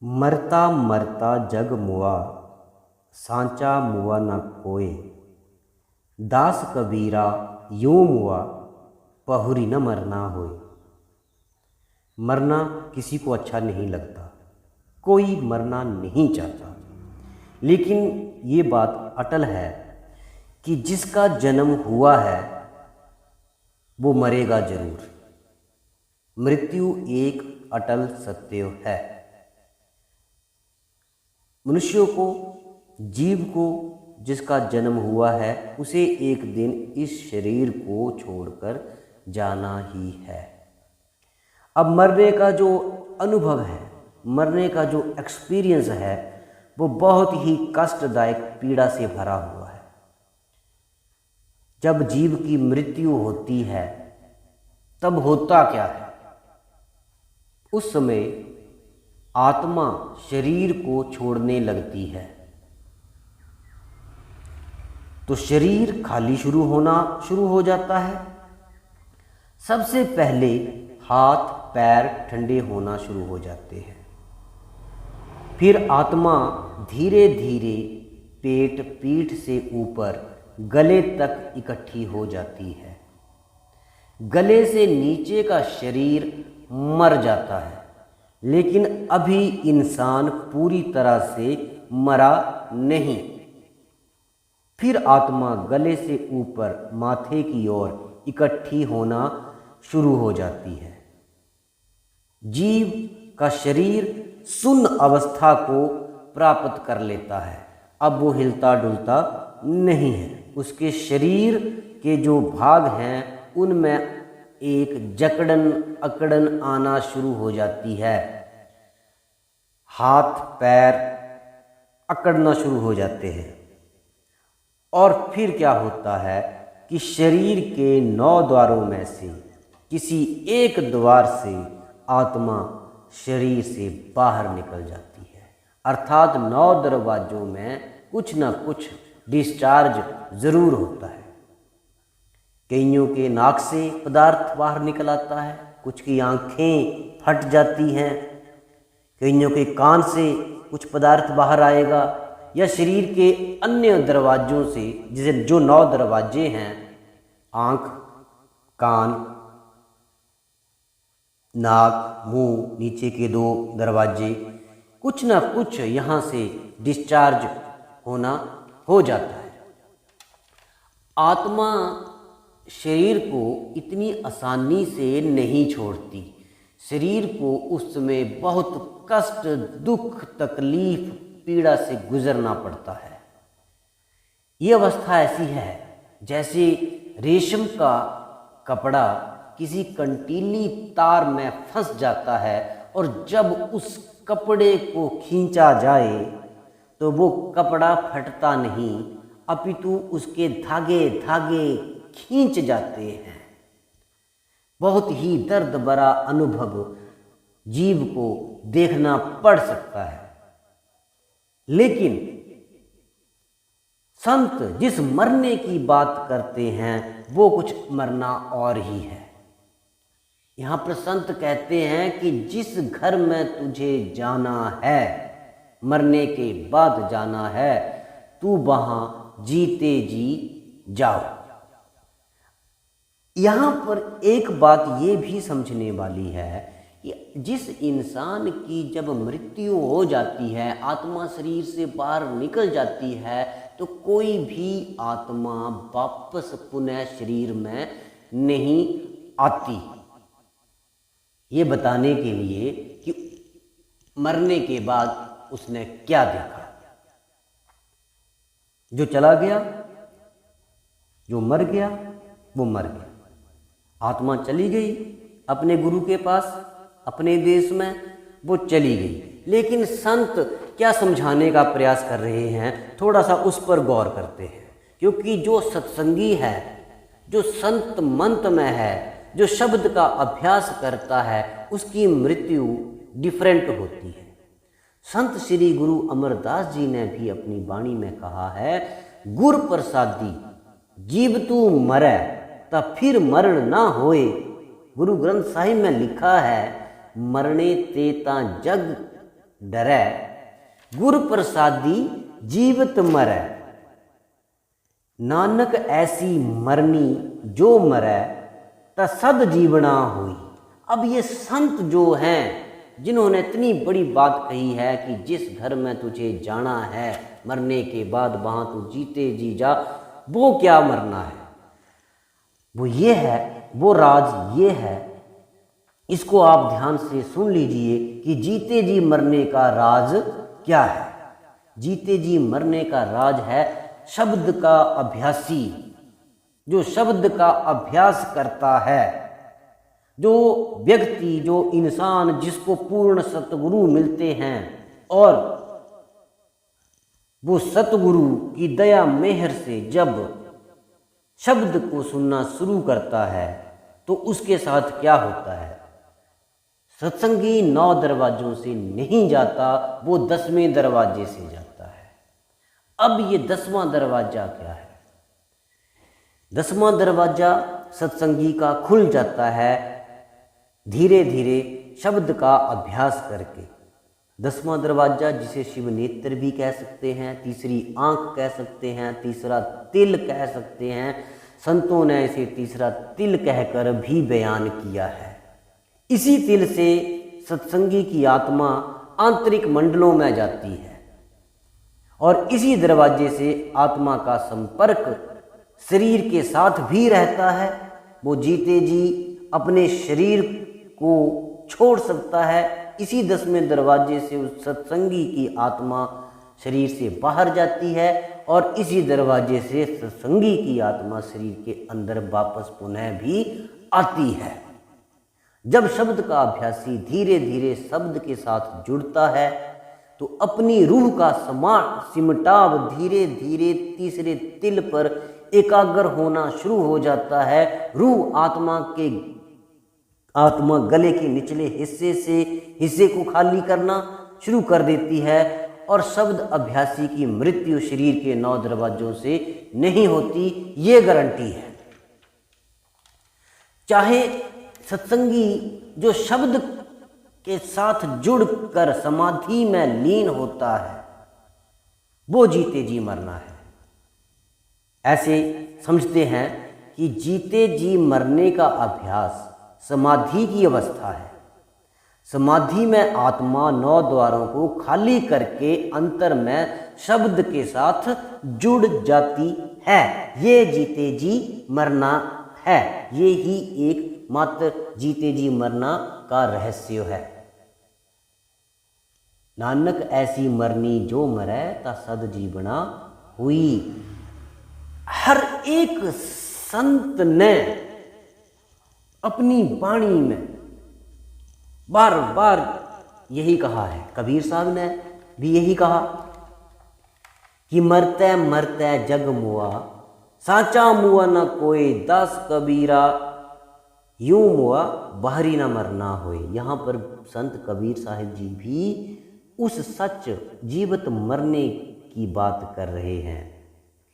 मरता मरता जग मुआ, सांचा मुआ न कोय। दास कबीरा यूं मुआ, पहुरी न मरना होए। मरना किसी को अच्छा नहीं लगता, कोई मरना नहीं चाहता, लेकिन ये बात अटल है कि जिसका जन्म हुआ है वो मरेगा जरूर। मृत्यु एक अटल सत्य है। मनुष्य को, जीव को जिसका जन्म हुआ है उसे एक दिन इस शरीर को छोड़कर जाना ही है। अब मरने का जो अनुभव है, मरने का जो एक्सपीरियंस है, वो बहुत ही कष्टदायक पीड़ा से भरा हुआ है। जब जीव की मृत्यु होती है तब होता क्या है? उस समय आत्मा शरीर को छोड़ने लगती है, तो शरीर खाली शुरू हो जाता है। सबसे पहले हाथ पैर ठंडे होना शुरू हो जाते हैं। फिर आत्मा धीरे धीरे पेट पीठ से ऊपर गले तक इकट्ठी हो जाती है। गले से नीचे का शरीर मर जाता है, लेकिन अभी इंसान पूरी तरह से मरा नहीं। फिर आत्मा गले से ऊपर माथे की ओर इकट्ठी होना शुरू हो जाती है। जीव का शरीर शून्य अवस्था को प्राप्त कर लेता है। अब वो हिलता डुलता नहीं है। उसके शरीर के जो भाग हैं उनमें एक जकड़न अकड़न आना शुरू हो जाती है। हाथ पैर अकड़ना शुरू हो जाते हैं। और फिर क्या होता है कि शरीर के 9 द्वारों में से किसी एक द्वार से आत्मा शरीर से बाहर निकल जाती है। अर्थात 9 दरवाजों में कुछ ना कुछ डिस्चार्ज ज़रूर होता है। कईयों के नाक से पदार्थ बाहर निकल आता है, कुछ की आँखें फट जाती हैं, कईयों के कान से कुछ पदार्थ बाहर आएगा, या शरीर के अन्य दरवाजों से, जैसे जो 9 दरवाजे हैं, आँख, कान, नाक, मुंह, नीचे के 2 दरवाजे, कुछ ना कुछ यहाँ से डिस्चार्ज होना हो जाता है। आत्मा शरीर को इतनी आसानी से नहीं छोड़ती। शरीर को उस समय बहुत कष्ट, दुख, तकलीफ, पीड़ा से गुजरना पड़ता है। ये अवस्था ऐसी है जैसे रेशम का कपड़ा किसी कंटीली तार में फंस जाता है, और जब उस कपड़े को खींचा जाए तो वो कपड़ा फटता नहीं, अपितु उसके धागे धागे खींच जाते हैं। बहुत ही दर्द भरा अनुभव जीव को देखना पड़ सकता है। लेकिन संत जिस मरने की बात करते हैं वो कुछ मरना और ही है। यहाँ पर संत कहते हैं कि जिस घर में तुझे जाना है, मरने के बाद जाना है, तू वहाँ जीते जी जाओ। यहाँ पर एक बात ये भी समझने वाली है कि जिस इंसान की जब मृत्यु हो जाती है, आत्मा शरीर से बाहर निकल जाती है, तो कोई भी आत्मा वापस पुनः शरीर में नहीं आती। ये बताने के लिए कि मरने के बाद उसने क्या देखा। जो चला गया, जो मर गया, वो मर गया। आत्मा चली गई अपने गुरु के पास, अपने देश में, वो चली गई। लेकिन संत क्या समझाने का प्रयास कर रहे हैं, थोड़ा सा उस पर गौर करते हैं। क्योंकि जो सत्संगी है, जो संत मंत्र में है, जो शब्द का अभ्यास करता है, उसकी मृत्यु डिफरेंट होती है। संत श्री गुरु अमरदास जी ने भी अपनी वाणी में कहा है, गुर प्रसादी जीव तू मरै तब फिर मरण ना होए। गुरु ग्रंथ साहिब में लिखा है, मरने ते ता जग डरै, गुर प्रसादी जीवत मरै। नानक ऐसी मरनी जो मरै, ता सद जीवना हुई। अब ये संत जो हैं, जिन्होंने इतनी बड़ी बात कही है कि जिस घर में तुझे जाना है मरने के बाद वहाँ तू जीते जी जा, वो क्या मरना है, वो ये है, वो राज ये है। इसको आप ध्यान से सुन लीजिए कि जीते जी मरने का राज क्या है। जीते जी मरने का राज है शब्द का अभ्यासी, जो शब्द का अभ्यास करता है, जो व्यक्ति, जो इंसान जिसको पूर्ण सतगुरु मिलते हैं और वो सतगुरु की दया मेहर से जब शब्द को सुनना शुरू करता है तो उसके साथ क्या होता है। सत्संगी 9 दरवाजों से नहीं जाता, वो 10वें दरवाजे से जाता है। अब ये 10वां दरवाजा क्या है? 10वां दरवाजा सत्संगी का खुल जाता है धीरे धीरे शब्द का अभ्यास करके। 10वां दरवाजा जिसे शिव नेत्र भी कह सकते हैं, तीसरी आंख कह सकते हैं, तीसरा तिल कह सकते हैं। संतों ने इसे तीसरा तिल कहकर भी बयान किया है। इसी तिल से सत्संगी की आत्मा आंतरिक मंडलों में जाती है और इसी दरवाजे से आत्मा का संपर्क शरीर के साथ भी रहता है। वो जीते जी अपने शरीर को छोड़ सकता है। इसी 10वें दरवाजे से उस सत्संगी की आत्मा शरीर से बाहर जाती है और इसी दरवाजे से सत्संगी की आत्मा शरीर के अंदर वापस पुनः भी आती है। जब शब्द का अभ्यासी धीरे धीरे शब्द के साथ जुड़ता है तो अपनी रूह का सिमटाव धीरे धीरे तीसरे तिल पर एकाग्र होना शुरू हो जाता है। रूह आत्मा गले के निचले हिस्से को खाली करना शुरू कर देती है और शब्द अभ्यासी की मृत्यु शरीर के 9 दरवाजों से नहीं होती, ये गारंटी है। चाहे सत्संगी जो शब्द के साथ जुड़कर समाधि में लीन होता है वो जीते जी मरना है। ऐसे समझते हैं कि जीते जी मरने का अभ्यास समाधि की अवस्था है। समाधि में आत्मा 9 द्वारों को खाली करके अंतर में शब्द के साथ जुड़ जाती है। ये जीते जी मरना है। ये ही एक मात्र जीते जी मरना का रहस्य है। नानक ऐसी मरनी जो मरै, ता सद जीवना हुई। हर एक संत ने अपनी वाणी में बार बार यही कहा है। कबीर साहब ने भी यही कहा कि मरते मरते जग मुआ, साचा मुआ न कोई, दास कबीरा यूं मुआ बाहरी न मरना होए। यहाँ पर संत कबीर साहिब जी भी उस सच जीवित मरने की बात कर रहे हैं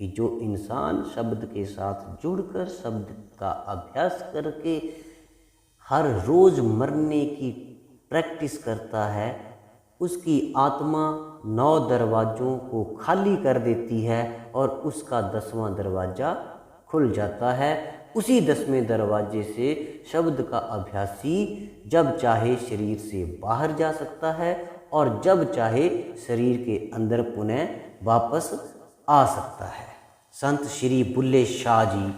कि जो इंसान शब्द के साथ जुड़कर शब्द का अभ्यास करके हर रोज मरने की प्रैक्टिस करता है, उसकी आत्मा 9 दरवाजों को खाली कर देती है और उसका 10वां दरवाजा खुल जाता है। उसी 10वें दरवाजे से शब्द का अभ्यासी जब चाहे शरीर से बाहर जा सकता है और जब चाहे शरीर के अंदर पुनः वापस आ सकता है। संत श्री बुल्ले शाह जी,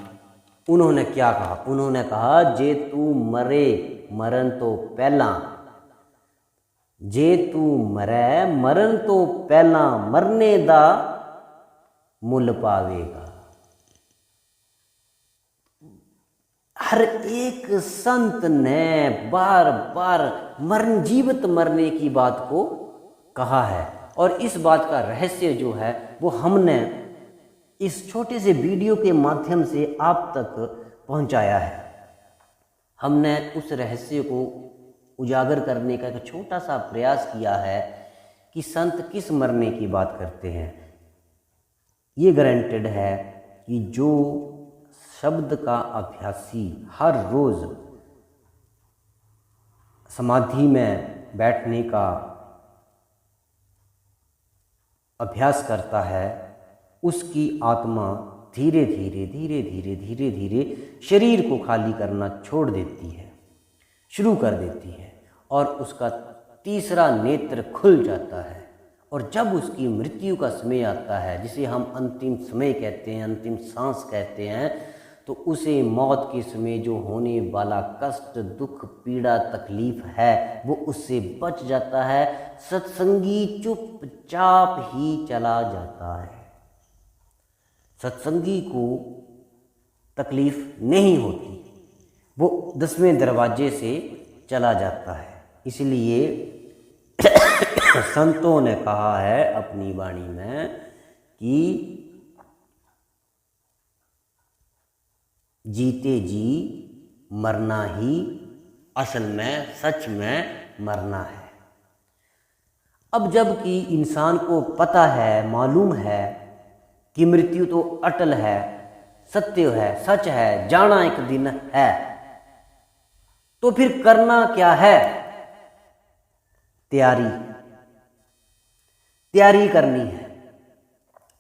उन्होंने क्या कहा? उन्होंने कहा, जे तू मरे मरण तो पहला, जे तू मरै मरण तो पहला, मरने दा मुल पावेगा। हर एक संत ने बार बार जीवित मरने की बात को कहा है और इस बात का रहस्य जो है वो हमने इस छोटे से वीडियो के माध्यम से आप तक पहुंचाया है। हमने उस रहस्य को उजागर करने का एक छोटा सा प्रयास किया है कि संत किस मरने की बात करते हैं। ये गारंटेड है कि जो शब्द का अभ्यासी हर रोज समाधि में बैठने का अभ्यास करता है उसकी आत्मा धीरे धीरे धीरे धीरे धीरे धीरे शरीर को खाली करना छोड़ देती है, शुरू कर देती है, और उसका तीसरा नेत्र खुल जाता है। और जब उसकी मृत्यु का समय आता है, जिसे हम अंतिम समय कहते हैं, अंतिम सांस कहते हैं, तो उसे मौत के समय जो होने वाला कष्ट, दुख, पीड़ा, तकलीफ है वो उससे बच जाता है। सत्संगी चुपचाप ही चला जाता है। सत्संगी को तकलीफ नहीं होती, वो 10वें दरवाजे से चला जाता है। इसलिए संतों ने कहा है अपनी वाणी में कि जीते जी मरना ही असल में सच में मरना है। अब जबकि इंसान को पता है, मालूम है कि मृत्यु तो अटल है, सत्य है, सच है, जाना एक दिन है, तो फिर करना क्या है? तैयारी करनी है।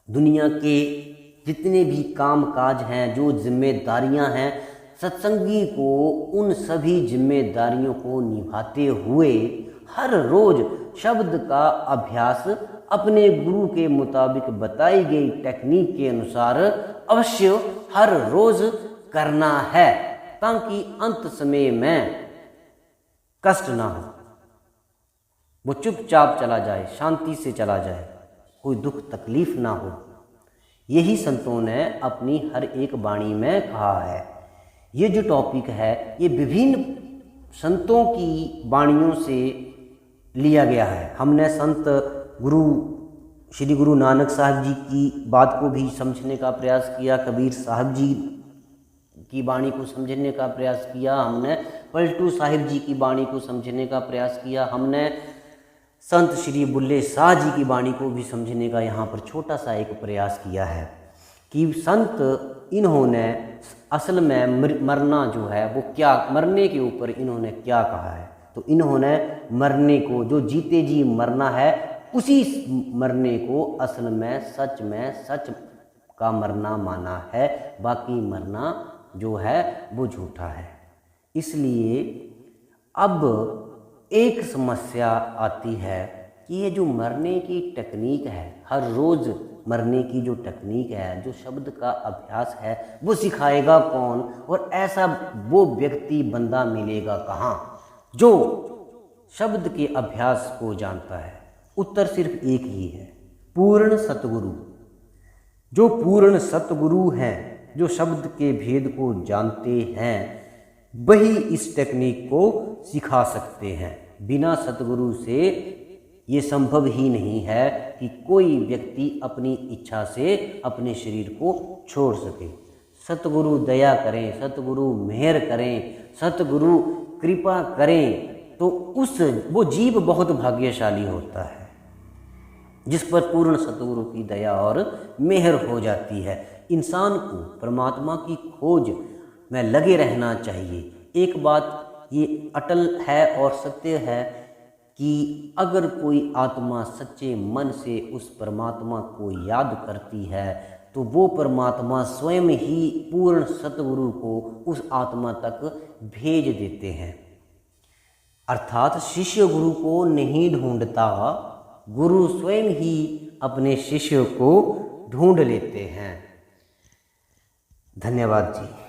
दुनिया के जितने भी काम काज हैं, जो जिम्मेदारियां हैं, सत्संगी को उन सभी जिम्मेदारियों को निभाते हुए हर रोज शब्द का अभ्यास अपने गुरु के मुताबिक बताई गई टेक्निक के अनुसार अवश्य हर रोज करना है, ताकि अंत समय में कष्ट ना हो, वो चुपचाप चला जाए, शांति से चला जाए, कोई दुख तकलीफ ना हो। यही संतों ने अपनी हर एक वाणी में कहा है। ये जो टॉपिक है ये विभिन्न संतों की वाणियों से लिया गया है। हमने संत गुरु श्री गुरु नानक साहब जी की बात को भी समझने का प्रयास किया, कबीर साहब जी की वाणी को समझने का प्रयास किया, हमने पलटू साहिब जी की वाणी को समझने का प्रयास किया, हमने संत श्री बुल्ले शाह जी की वाणी को भी समझने का यहाँ पर छोटा सा एक प्रयास किया है कि संत इन्होंने असल में मरना जो है वो क्या, मरने के ऊपर इन्होंने क्या कहा है। तो इन्होंने मरने को, जो जीते जी मरना है, उसी मरने को असल में सच का मरना माना है, बाकी मरना जो है वो झूठा है। इसलिए अब एक समस्या आती है कि ये जो मरने की टेक्निक है, हर रोज़ मरने की जो टेक्निक है, जो शब्द का अभ्यास है, वो सिखाएगा कौन, और ऐसा वो व्यक्ति बंदा मिलेगा कहाँ जो शब्द के अभ्यास को जानता है। उत्तर सिर्फ एक ही है, पूर्ण सतगुरु। जो पूर्ण सतगुरु हैं, जो शब्द के भेद को जानते हैं, वही इस टेक्निक को सिखा सकते हैं। बिना सतगुरु से ये संभव ही नहीं है कि कोई व्यक्ति अपनी इच्छा से अपने शरीर को छोड़ सके। सतगुरु दया करें, सतगुरु मेहर करें, सतगुरु कृपा करें, तो वो जीव बहुत भाग्यशाली होता है जिस पर पूर्ण सतगुरु की दया और मेहर हो जाती है। इंसान को परमात्मा की खोज में लगे रहना चाहिए। एक बात ये अटल है और सत्य है कि अगर कोई आत्मा सच्चे मन से उस परमात्मा को याद करती है तो वो परमात्मा स्वयं ही पूर्ण सतगुरु को उस आत्मा तक भेज देते हैं। अर्थात शिष्य गुरु को नहीं ढूंढता, गुरु स्वयं ही अपने शिष्य को ढूंढ लेते हैं। धन्यवाद जी।